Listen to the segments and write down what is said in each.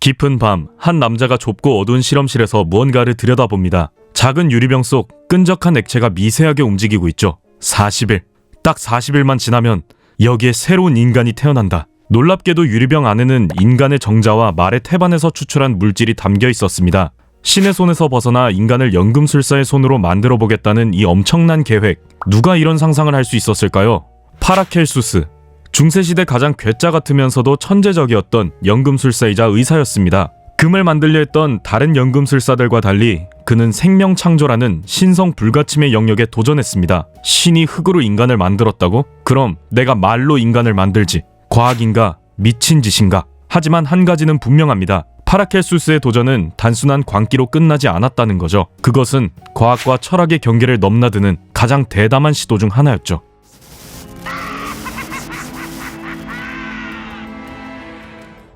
깊은 밤, 한 남자가 좁고 어두운 실험실에서 무언가를 들여다봅니다. 작은 유리병 속 끈적한 액체가 미세하게 움직이고 있죠. 40일. 딱 40일만 지나면 여기에 새로운 인간이 태어난다. 놀랍게도 유리병 안에는 인간의 정자와 말의 태반에서 추출한 물질이 담겨 있었습니다. 신의 손에서 벗어나 인간을 연금술사의 손으로 만들어 보겠다는 이 엄청난 계획. 누가 이런 상상을 할 수 있었을까요? 파라켈수스. 중세시대 가장 괴짜 같으면서도 천재적이었던 연금술사이자 의사였습니다. 금을 만들려 했던 다른 연금술사들과 달리 그는 생명창조라는 신성 불가침의 영역에 도전했습니다. 신이 흙으로 인간을 만들었다고? 그럼 내가 말로 인간을 만들지. 과학인가? 미친 짓인가? 하지만 한 가지는 분명합니다. 파라켈수스의 도전은 단순한 광기로 끝나지 않았다는 거죠. 그것은 과학과 철학의 경계를 넘나드는 가장 대담한 시도 중 하나였죠.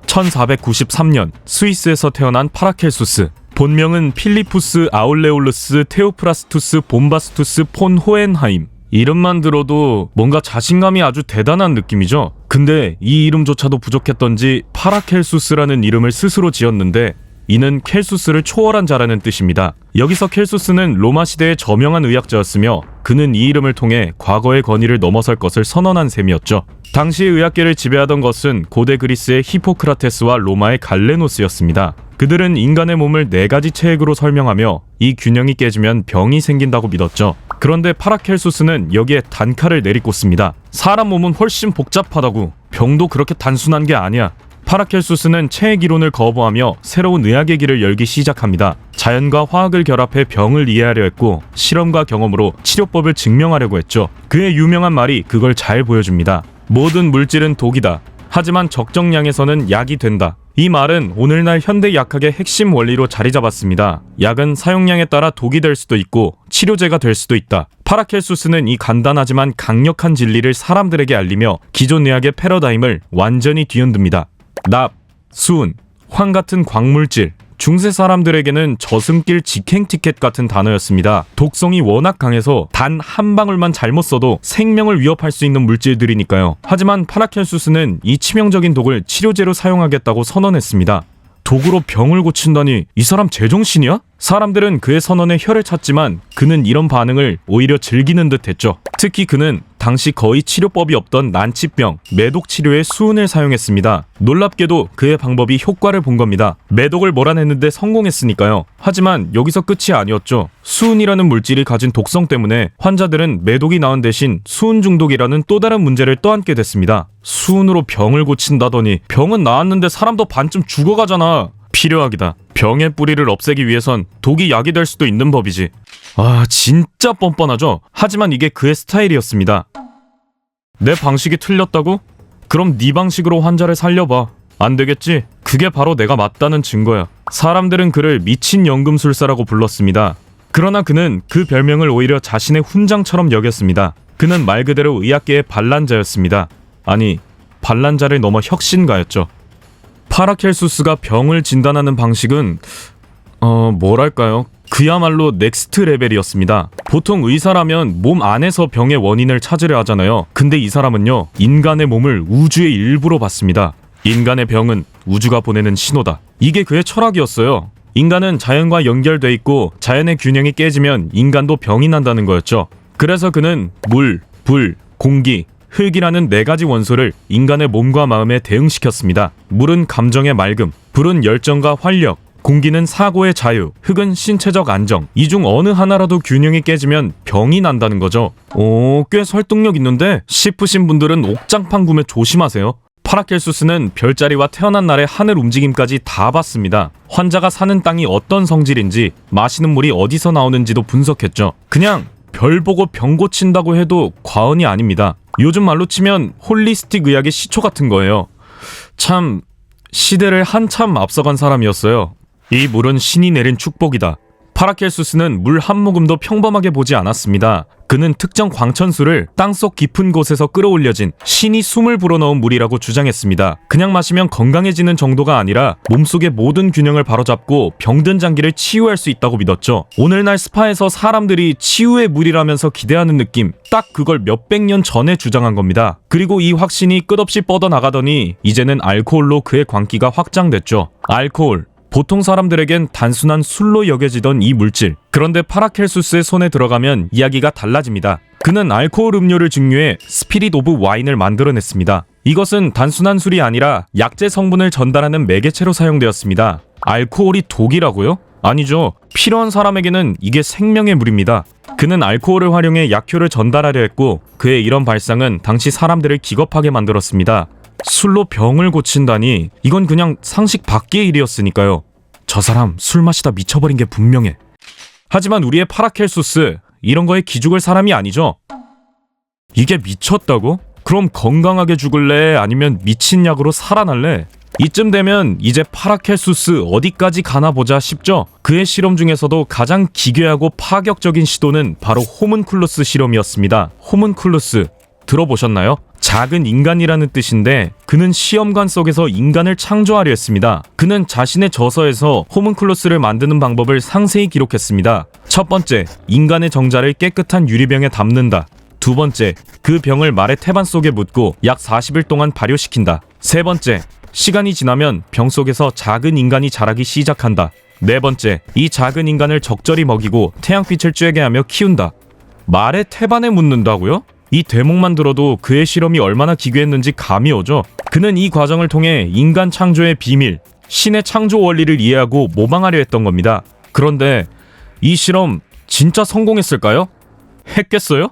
1493년 스위스에서 태어난 파라켈수스. 본명은 필리푸스 아울레올루스 테오프라스투스 봄바스투스 폰 호헨하임. 이름만 들어도 뭔가 자신감이 아주 대단한 느낌이죠. 근데 이 이름조차도 부족했던지 파라켈수스라는 이름을 스스로 지었는데 이는 켈수스를 초월한 자라는 뜻입니다. 여기서 켈수스는 로마 시대의 저명한 의학자였으며 그는 이 이름을 통해 과거의 권위를 넘어설 것을 선언한 셈이었죠. 당시 의학계를 지배하던 것은 고대 그리스의 히포크라테스와 로마의 갈레노스였습니다. 그들은 인간의 몸을 4가지 체액으로 설명하며 이 균형이 깨지면 병이 생긴다고 믿었죠. 그런데 파라켈수스는 여기에 단칼을 내리꽂습니다. 사람 몸은 훨씬 복잡하다고. 병도 그렇게 단순한 게 아니야. 파라켈수스는 체액 이론을 거부하며 새로운 의학의 길을 열기 시작합니다. 자연과 화학을 결합해 병을 이해하려 했고 실험과 경험으로 치료법을 증명하려고 했죠. 그의 유명한 말이 그걸 잘 보여줍니다. 모든 물질은 독이다. 하지만 적정량에서는 약이 된다. 이 말은 오늘날 현대 약학의 핵심 원리로 자리 잡았습니다. 약은 사용량에 따라 독이 될 수도 있고 치료제가 될 수도 있다. 파라켈수스는 이 간단하지만 강력한 진리를 사람들에게 알리며 기존 의학의 패러다임을 완전히 뒤흔듭니다. 납, 수은, 황 같은 광물질, 중세 사람들에게는 저승길 직행 티켓 같은 단어였습니다. 독성이 워낙 강해서 단 한 방울만 잘못 써도 생명을 위협할 수 있는 물질들이니까요. 하지만 파라켈수스는 이 치명적인 독을 치료제로 사용하겠다고 선언했습니다. 독으로 병을 고친다니 이 사람 제정신이야? 사람들은 그의 선언에 혀를 찼지만 그는 이런 반응을 오히려 즐기는 듯 했죠. 특히 그는 당시 거의 치료법이 없던 난치병, 매독 치료에 수은을 사용했습니다. 놀랍게도 그의 방법이 효과를 본 겁니다. 매독을 몰아내는데 성공했으니까요. 하지만 여기서 끝이 아니었죠. 수은이라는 물질이 가진 독성 때문에 환자들은 매독이 나은 대신 수은 중독이라는 또 다른 문제를 떠안게 됐습니다. 수은으로 병을 고친다더니 병은 나았는데 사람도 반쯤 죽어가잖아. 필요하기다. 병의 뿌리를 없애기 위해선 독이 약이 될 수도 있는 법이지. 아, 진짜 뻔뻔하죠? 하지만 이게 그의 스타일이었습니다. 내 방식이 틀렸다고? 그럼 네 방식으로 환자를 살려봐. 안 되겠지? 그게 바로 내가 맞다는 증거야. 사람들은 그를 미친 연금술사라고 불렀습니다. 그러나 그는 그 별명을 오히려 자신의 훈장처럼 여겼습니다. 그는 말 그대로 의학계의 반란자였습니다. 아니, 반란자를 넘어 혁신가였죠. 파라켈수스가 병을 진단하는 방식은 뭐랄까요? 그야말로 넥스트 레벨이었습니다. 보통 의사라면 몸 안에서 병의 원인을 찾으려 하잖아요. 근데 이 사람은요, 인간의 몸을 우주의 일부로 봤습니다. 인간의 병은 우주가 보내는 신호다. 이게 그의 철학이었어요. 인간은 자연과 연결돼 있고 자연의 균형이 깨지면 인간도 병이 난다는 거였죠. 그래서 그는 물, 불, 공기, 흙이라는 4가지 원소를 인간의 몸과 마음에 대응시켰습니다. 물은 감정의 맑음, 불은 열정과 활력, 공기는 사고의 자유, 흙은 신체적 안정. 이 중 어느 하나라도 균형이 깨지면 병이 난다는 거죠. 오, 꽤 설득력 있는데 싶으신 분들은 옥장판 구매 조심하세요. 파라켈수스는 별자리와 태어난 날의 하늘 움직임까지 다 봤습니다. 환자가 사는 땅이 어떤 성질인지, 마시는 물이 어디서 나오는지도 분석했죠. 그냥 별 보고 병 고친다고 해도 과언이 아닙니다. 요즘 말로 치면 홀리스틱 의학의 시초 같은 거예요. 참, 시대를 한참 앞서간 사람이었어요. 이 물은 신이 내린 축복이다. 파라켈수스는 물 한 모금도 평범하게 보지 않았습니다. 그는 특정 광천수를 땅속 깊은 곳에서 끌어올려진 신이 숨을 불어넣은 물이라고 주장했습니다. 그냥 마시면 건강해지는 정도가 아니라 몸속의 모든 균형을 바로잡고 병든 장기를 치유할 수 있다고 믿었죠. 오늘날 스파에서 사람들이 치유의 물이라면서 기대하는 느낌, 딱 그걸 몇백 년 전에 주장한 겁니다. 그리고 이 확신이 끝없이 뻗어나가더니 이제는 알코올로 그의 광기가 확장됐죠. 알코올, 보통 사람들에겐 단순한 술로 여겨지던 이 물질. 그런데 파라켈수스의 손에 들어가면 이야기가 달라집니다. 그는 알코올 음료를 증류해 스피릿 오브 와인을 만들어냈습니다. 이것은 단순한 술이 아니라 약재 성분을 전달하는 매개체로 사용되었습니다. 알코올이 독이라고요? 아니죠. 필요한 사람에게는 이게 생명의 물입니다. 그는 알코올을 활용해 약효를 전달하려 했고 그의 이런 발상은 당시 사람들을 기겁하게 만들었습니다. 술로 병을 고친다니, 이건 그냥 상식 밖의 일이었으니까요. 저 사람 술 마시다 미쳐버린 게 분명해. 하지만 우리의 파라켈수스, 이런 거에 기죽을 사람이 아니죠. 이게 미쳤다고? 그럼 건강하게 죽을래? 아니면 미친 약으로 살아날래? 이쯤 되면 이제 파라켈수스 어디까지 가나 보자 싶죠? 그의 실험 중에서도 가장 기괴하고 파격적인 시도는 바로 호문쿨루스 실험이었습니다. 호문쿨루스 들어보셨나요? 작은 인간이라는 뜻인데 그는 시험관 속에서 인간을 창조하려 했습니다. 그는 자신의 저서에서 호문쿨루스를 만드는 방법을 상세히 기록했습니다. 첫 번째, 인간의 정자를 깨끗한 유리병에 담는다. 두 번째, 그 병을 말의 태반 속에 묻고 약 40일 동안 발효시킨다. 세 번째, 시간이 지나면 병 속에서 작은 인간이 자라기 시작한다. 네 번째, 이 작은 인간을 적절히 먹이고 태양빛을 쬐게 하며 키운다. 말의 태반에 묻는다고요? 이 대목만 들어도 그의 실험이 얼마나 기괴했는지 감이 오죠. 그는 이 과정을 통해 인간 창조의 비밀, 신의 창조 원리를 이해하고 모방하려 했던 겁니다. 그런데 이 실험 진짜 성공했을까요? 했겠어요?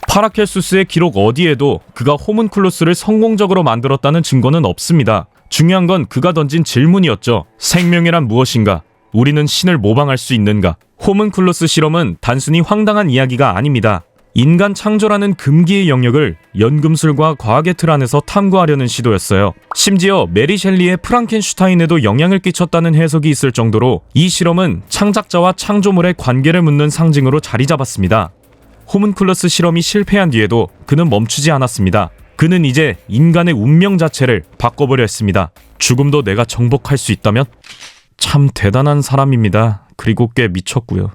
파라켈수스의 기록 어디에도 그가 호문쿨루스를 성공적으로 만들었다는 증거는 없습니다. 중요한 건 그가 던진 질문이었죠. 생명이란 무엇인가? 우리는 신을 모방할 수 있는가? 호문쿨루스 실험은 단순히 황당한 이야기가 아닙니다. 인간 창조라는 금기의 영역을 연금술과 과학의 틀 안에서 탐구하려는 시도였어요. 심지어 메리 셸리의 프랑켄슈타인에도 영향을 끼쳤다는 해석이 있을 정도로 이 실험은 창작자와 창조물의 관계를 묻는 상징으로 자리 잡았습니다. 호문쿨루스 실험이 실패한 뒤에도 그는 멈추지 않았습니다. 그는 이제 인간의 운명 자체를 바꿔보려 했습니다. 죽음도 내가 정복할 수 있다면? 참 대단한 사람입니다. 그리고 꽤 미쳤고요.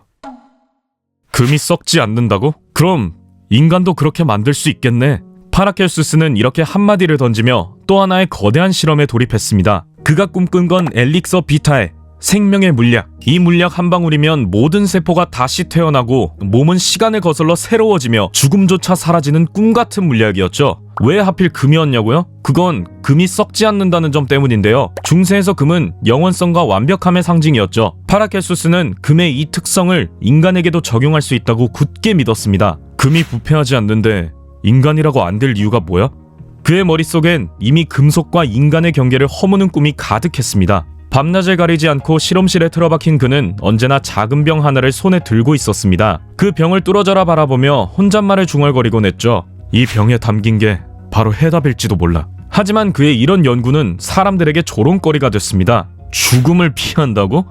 금이 썩지 않는다고? 그럼 인간도 그렇게 만들 수 있겠네. 파라켈수스는 이렇게 한마디를 던지며 또 하나의 거대한 실험에 돌입했습니다. 그가 꿈꾼 건 엘릭서 비타의 생명의 물약. 이 물약 한 방울이면 모든 세포가 다시 태어나고 몸은 시간을 거슬러 새로워지며 죽음조차 사라지는 꿈같은 물약이었죠. 왜 하필 금이었냐고요? 그건 금이 썩지 않는다는 점 때문인데요. 중세에서 금은 영원성과 완벽함의 상징이었죠. 파라켈수스는 금의 이 특성을 인간에게도 적용할 수 있다고 굳게 믿었습니다. 금이 부패하지 않는데 인간이라고 안 될 이유가 뭐야? 그의 머릿속엔 이미 금속과 인간의 경계를 허무는 꿈이 가득했습니다. 밤낮을 가리지 않고 실험실에 틀어박힌 그는 언제나 작은 병 하나를 손에 들고 있었습니다. 그 병을 뚫어져라 바라보며 혼잣말을 중얼거리곤 했죠. 이 병에 담긴 게 바로 해답일지도 몰라. 하지만 그의 이런 연구는 사람들에게 조롱거리가 됐습니다. 죽음을 피한다고?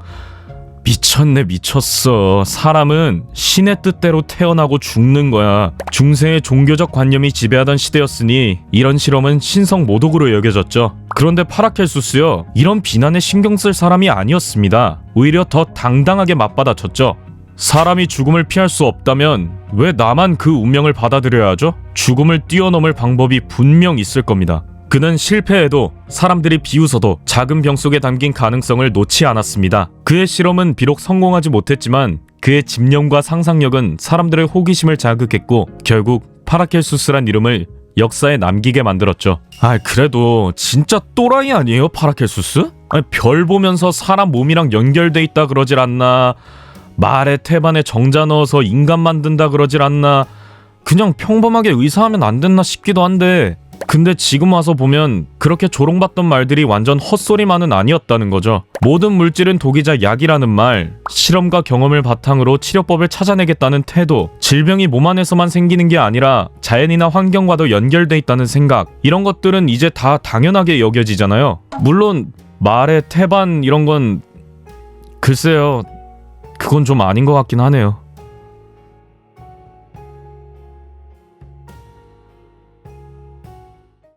미쳤네, 미쳤어. 사람은 신의 뜻대로 태어나고 죽는 거야. 중세의 종교적 관념이 지배하던 시대였으니 이런 실험은 신성 모독으로 여겨졌죠. 그런데 파라켈수스요, 이런 비난에 신경 쓸 사람이 아니었습니다. 오히려 더 당당하게 맞받아쳤죠. 사람이 죽음을 피할 수 없다면 왜 나만 그 운명을 받아들여야 하죠? 죽음을 뛰어넘을 방법이 분명 있을 겁니다. 그는 실패해도 사람들이 비웃어도 작은 병 속에 담긴 가능성을 놓지 않았습니다. 그의 실험은 비록 성공하지 못했지만 그의 집념과 상상력은 사람들의 호기심을 자극했고 결국 파라켈수스란 이름을 역사에 남기게 만들었죠. 그래도 진짜 또라이 아니에요, 파라켈수스? 별 보면서 사람 몸이랑 연결돼 있다 그러질 않나, 말의 태반에 정자 넣어서 인간 만든다 그러질 않나, 그냥 평범하게 의사하면 안 됐나 싶기도 한데, 근데 지금 와서 보면 그렇게 조롱받던 말들이 완전 헛소리만은 아니었다는 거죠. 모든 물질은 독이자 약이라는 말, 실험과 경험을 바탕으로 치료법을 찾아내겠다는 태도, 질병이 몸 안에서만 생기는 게 아니라 자연이나 환경과도 연결돼 있다는 생각, 이런 것들은 이제 다 당연하게 여겨지잖아요. 물론 말의 태반 이런 건 글쎄요, 그건 좀 아닌 것 같긴 하네요.